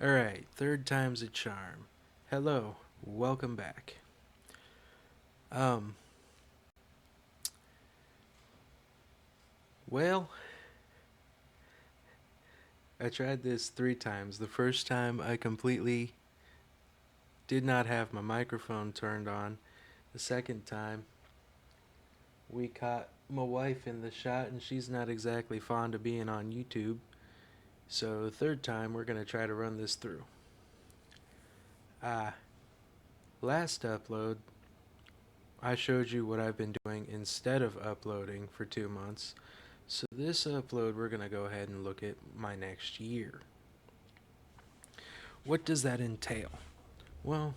Alright, third time's a charm. Hello, welcome back. Um, well, I tried this 3 times. The first time I completely did not have my microphone turned on. The second time, we caught my wife in the shot and she's not exactly fond of being on YouTube. So, the third time, we're going to try to run this through. Ah, last upload, I showed you what I've been doing instead of uploading for 2 months. So this upload, we're going to go ahead and look at my next year. What does that entail? Well,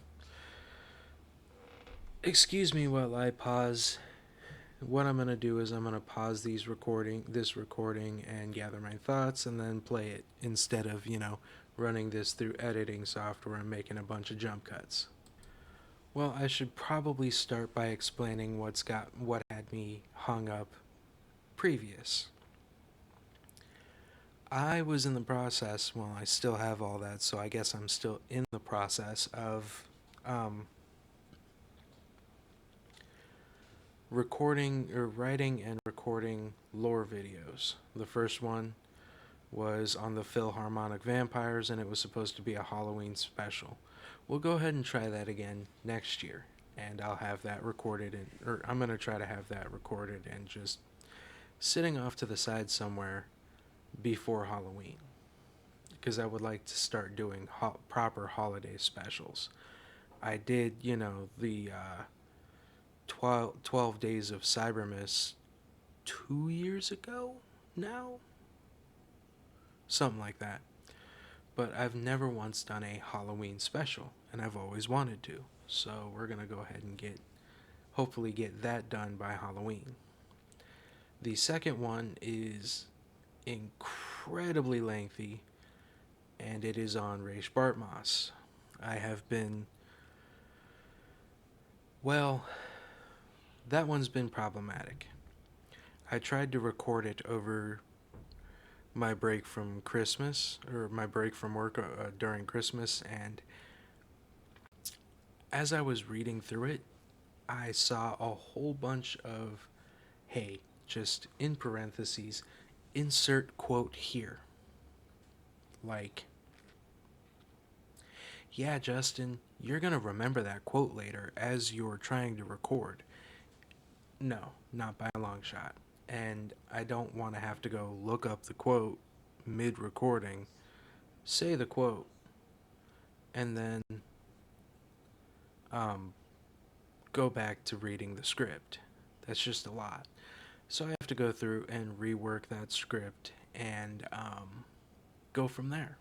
excuse me while I pause. What I'm going to do is I'm going to pause this recording and gather my thoughts and then play it instead of, running this through editing software and making a bunch of jump cuts. Well, I should probably start by explaining what had me hung up previous. I was in the process, well, I still have all that, so I guess I'm still in the process of um, recording or writing and recording lore videos. The first one was on the Philharmonic Vampires, and it was supposed to be a Halloween special. We'll go ahead and try that again next year, and I'll have that recorded, or I'm going to try to have that recorded and just sitting off to the side somewhere before Halloween, because I would like to start doing proper holiday specials. I did, the 12 Days of Cybermas 2 years ago now? Something like that. But I've never once done a Halloween special, and I've always wanted to. So we're going to go ahead and hopefully get that done by Halloween. The second one is incredibly lengthy, and it is on Raish Bartmoss. I have been, well, that one's been problematic. I tried to record it over my break from Christmas, or my break from work during Christmas, and as I was reading through it, I saw a whole bunch of, hey, just in parentheses, insert quote here. Like, yeah, Justin, you're going to remember that quote later as you're trying to record. No, not by a long shot. And I don't want to have to go look up the quote mid recording, say the quote, and then um, go back to reading the script. That's just a lot. So I have to go through and rework that script and go from there.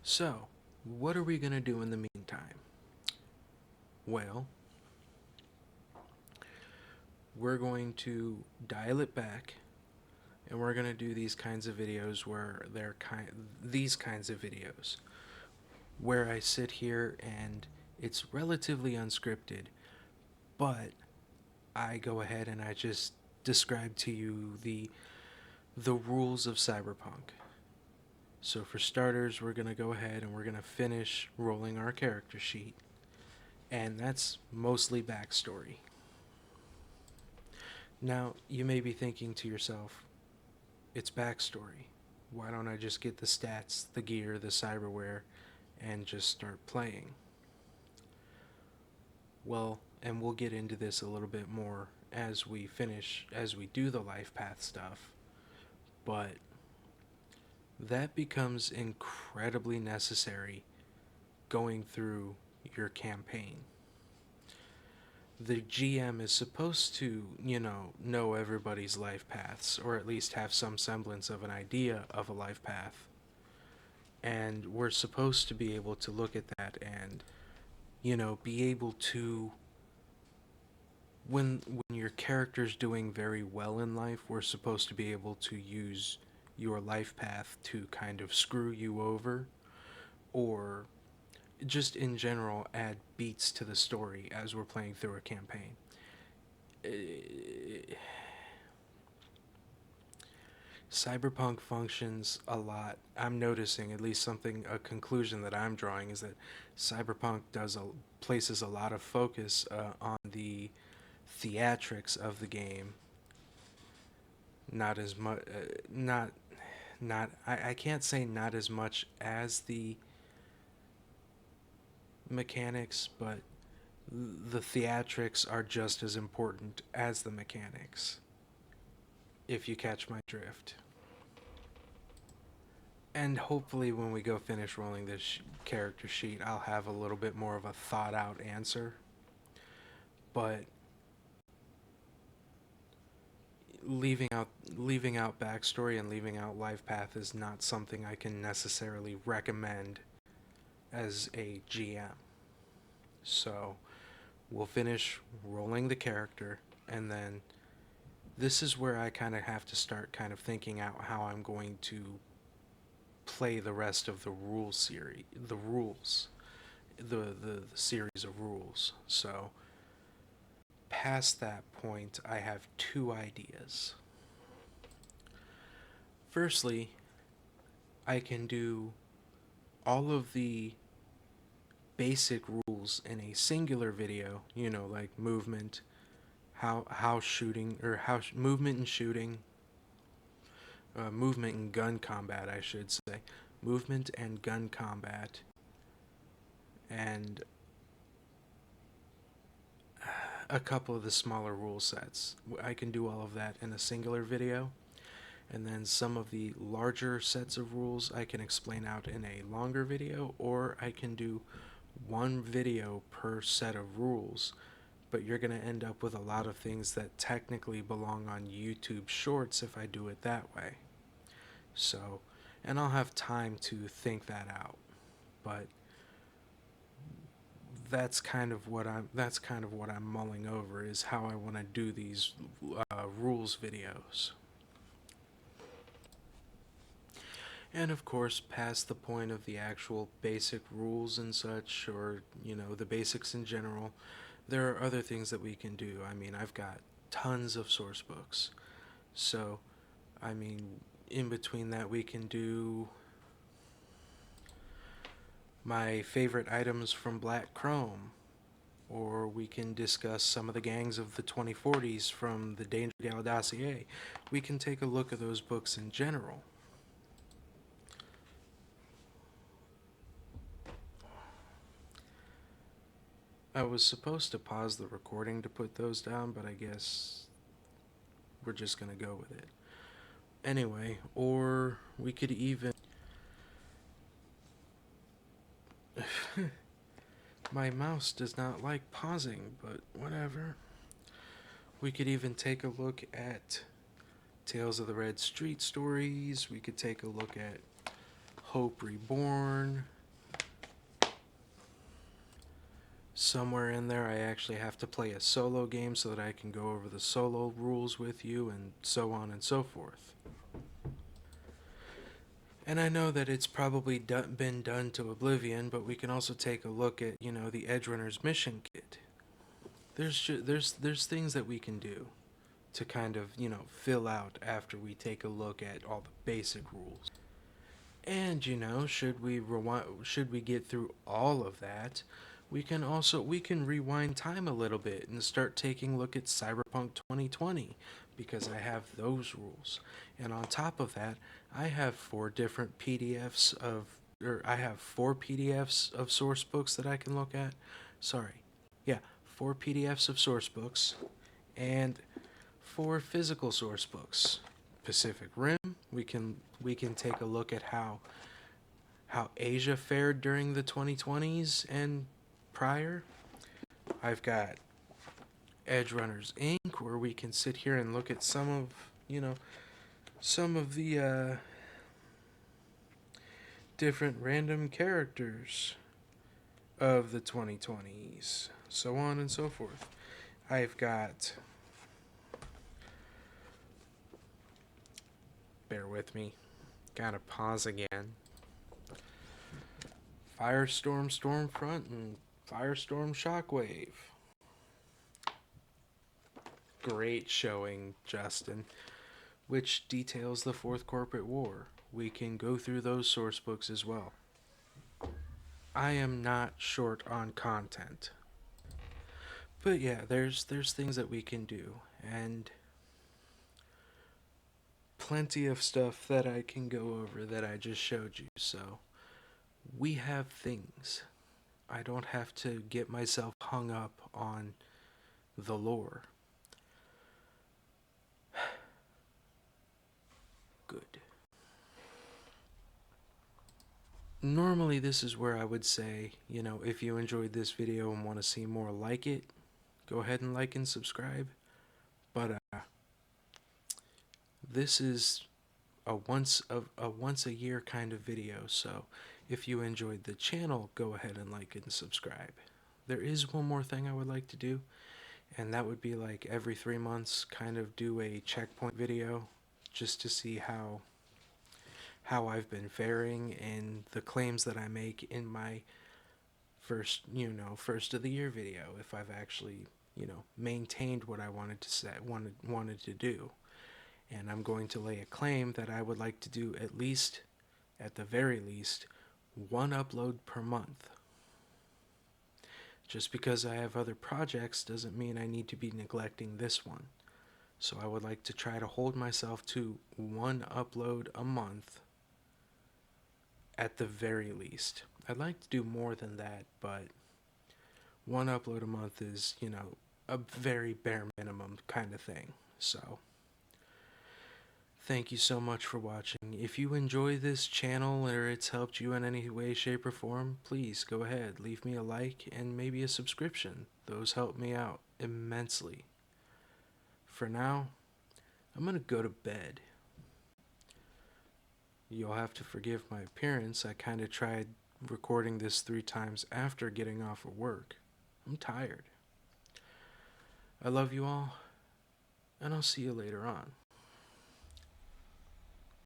So, what are we going to do in the meantime? Well, we're going to dial it back and we're going to do these kinds of videos these kinds of videos where I sit here and it's relatively unscripted, but I go ahead and I just describe to you the rules of cyberpunk. So for starters, we're going to go ahead and we're going to finish rolling our character sheet, and that's mostly backstory. Now, you may be thinking to yourself, it's backstory. Why don't I just get the stats, the gear, the cyberware, and just start playing? Well, and we'll get into this a little bit more as we do the life path stuff, but that becomes incredibly necessary going through your campaign. The GM is supposed to, know everybody's life paths, or at least have some semblance of an idea of a life path. And we're supposed to be able to look at that and, be able to, when your character's doing very well in life, we're supposed to be able to use your life path to kind of screw you over, or just in general add beats to the story as we're playing through a campaign. Cyberpunk functions a lot. I'm noticing, at least a conclusion that I'm drawing is that Cyberpunk places a lot of focus on the theatrics of the game. Not as much, I can't say not as much as the mechanics, but the theatrics are just as important as the mechanics, if you catch my drift. And hopefully, when we go finish rolling this character sheet, I'll have a little bit more of a thought out answer. But leaving out backstory and leaving out life path is not something I can necessarily recommend as a GM. So we'll finish rolling the character, and then this is where I kind of have to start kind of thinking out how I'm going to play the rest of the the series of rules. So past that point, I have two ideas. Firstly, I can do all of the basic rules in a singular video, like movement, how shooting, or movement and shooting, movement and gun combat, I should say, movement and gun combat, and a couple of the smaller rule sets. I can do all of that in a singular video, and then some of the larger sets of rules I can explain out in a longer video, or I can do one video per set of rules, but you're going to end up with a lot of things that technically belong on YouTube Shorts if I do it that way. So, and I'll have time to think that out, but that's kind of what I'm mulling over, is how I want to do these rules videos. And of course, past the point of the actual basic rules and such, or the basics in general, there are other things that we can do. I mean, I've got tons of source books, so I mean, in between that, we can do my favorite items from Black Chrome, or we can discuss some of the gangs of the 2040s from the Danger Gal dossier. We can take a look at those books in general. I was supposed to pause the recording to put those down, but I guess we're just gonna go with it. Anyway, or we could even... My mouse does not like pausing, but whatever. We could even take a look at Tales of the Red Street stories. We could take a look at Hope Reborn. Somewhere in there, I actually have to play a solo game so that I can go over the solo rules with you, and so on and so forth. And I know that it's probably been done to oblivion, but we can also take a look at, the Edgerunner's mission kit. There's things that we can do to kind of, fill out after we take a look at all the basic rules. And, should we get through all of that, we can rewind time a little bit and start taking a look at Cyberpunk 2020, because I have those rules. And on top of that, I have four PDFs of source books that I can look at. Sorry. Yeah, 4 PDFs of source books and 4 physical source books. Pacific Rim, we can take a look at how Asia fared during the 2020s and prior. I've got Edgerunners Inc., where we can sit here and look at some of the different random characters of the 2020s, so on and so forth. I've got... Bear with me. Gotta pause again. Firestorm Stormfront and Firestorm Shockwave. Great showing, Justin. which details the Fourth Corporate War. We can go through those source books as well. I am not short on content. But yeah, there's things that we can do, and plenty of stuff that I can go over that I just showed you. So we have things. I don't have to get myself hung up on the lore. Good. Normally, this is where I would say, if you enjoyed this video and want to see more like it, go ahead and like and subscribe. But this is a once a year kind of video, so if you enjoyed the channel, go ahead and like and subscribe. There is one more thing I would like to do, and that would be like every 3 months kind of do a checkpoint video just to see how I've been faring and the claims that I make in my first of the year video, if I've actually, maintained what I wanted to do. And I'm going to lay a claim that I would like to do at least, at the very least, one upload per month. Just because I have other projects doesn't mean I need to be neglecting this one. So I would like to try to hold myself to one upload a month at the very least. I'd like to do more than that, but one upload a month is, a very bare minimum kind of thing. So thank you so much for watching. If you enjoy this channel or it's helped you in any way, shape, or form, please go ahead, leave me a like and maybe a subscription. Those help me out immensely. For now, I'm gonna go to bed. You'll have to forgive my appearance. I kind of tried recording this 3 times after getting off of work. I'm tired. I love you all, and I'll see you later on.